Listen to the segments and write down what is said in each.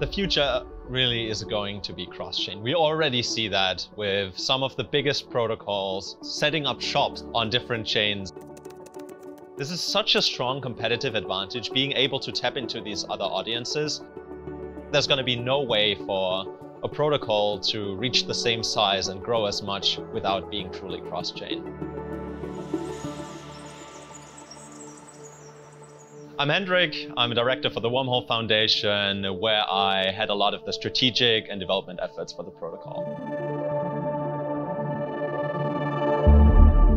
The future really is going to be cross-chain. We already see that with some of the biggest protocols setting up shops on different chains. This is such a strong competitive advantage, being able to tap into these other audiences. There's going to be no way for a protocol to reach the same size and grow as much without being truly cross-chain. I'm Hendrik. I'm a director for the Wormhole Foundation, where I had a lot of the strategic and development efforts for the protocol.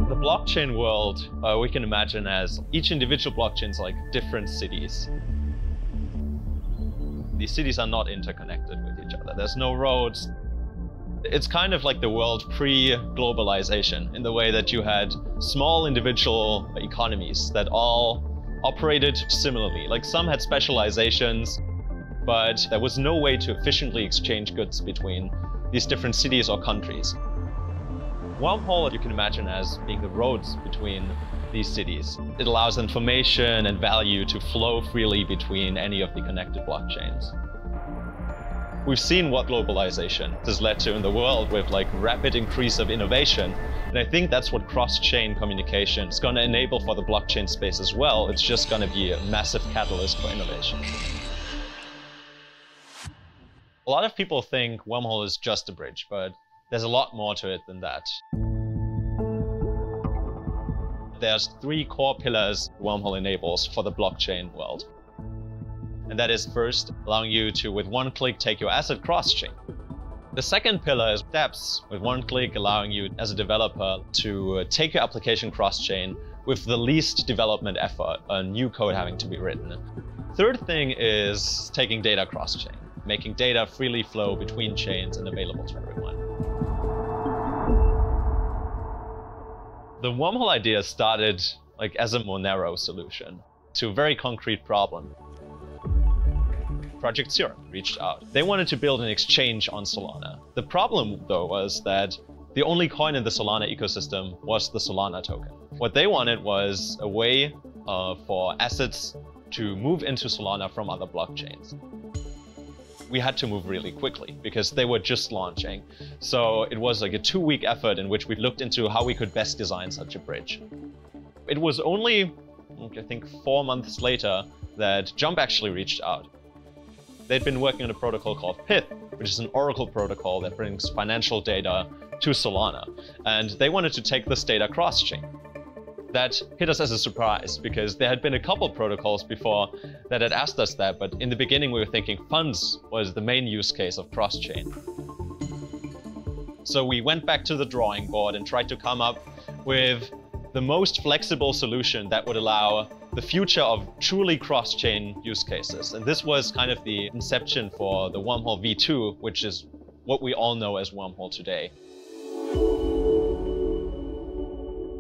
The blockchain world, we can imagine as each individual blockchain is like different cities. These cities are not interconnected with each other. There's no roads. It's kind of like the world pre-globalization, in the way that you had small individual economies that all operated similarly. Like, some had specializations, but there was no way to efficiently exchange goods between these different cities or countries. Wormhole, you can imagine as being the roads between these cities. It allows information and value to flow freely between any of the connected blockchains. We've seen what globalization has led to in the world with like rapid increase of innovation. And I think that's what cross-chain communication is going to enable for the blockchain space as well. It's just going to be a massive catalyst for innovation. A lot of people think Wormhole is just a bridge, but there's a lot more to it than that. There's three core pillars Wormhole enables for the blockchain world. And that is, first, allowing you to, with one click, take your asset cross-chain. The second pillar is dApps, with one click allowing you as a developer to take your application cross-chain with the least development effort, new code having to be written. Third thing is taking data cross-chain, making data freely flow between chains and available to everyone. The Wormhole idea started like as a more narrow solution to a very concrete problem. Project Zero reached out. They wanted to build an exchange on Solana. The problem, though, was that the only coin in the Solana ecosystem was the Solana token. What they wanted was a way for assets to move into Solana from other blockchains. We had to move really quickly because they were just launching. So it was like a 2-week effort in which we looked into how we could best design such a bridge. It was only, I think, 4 months later that Jump actually reached out. They'd been working on a protocol called Pyth, which is an Oracle protocol that brings financial data to Solana. And they wanted to take this data cross-chain. That hit us as a surprise, because there had been a couple protocols before that had asked us that, but in the beginning we were thinking funds was the main use case of cross-chain. So we went back to the drawing board and tried to come up with the most flexible solution that would allow the future of truly cross-chain use cases. And this was kind of the inception for the Wormhole V2, which is what we all know as Wormhole today.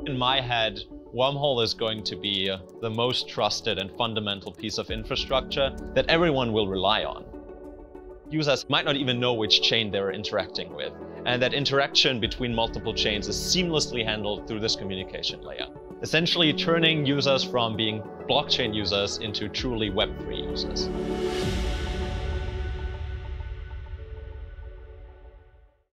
In my head, Wormhole is going to be the most trusted and fundamental piece of infrastructure that everyone will rely on. Users might not even know which chain they're interacting with, and that interaction between multiple chains is seamlessly handled through this communication layer, essentially turning users from being blockchain users into truly Web3 users.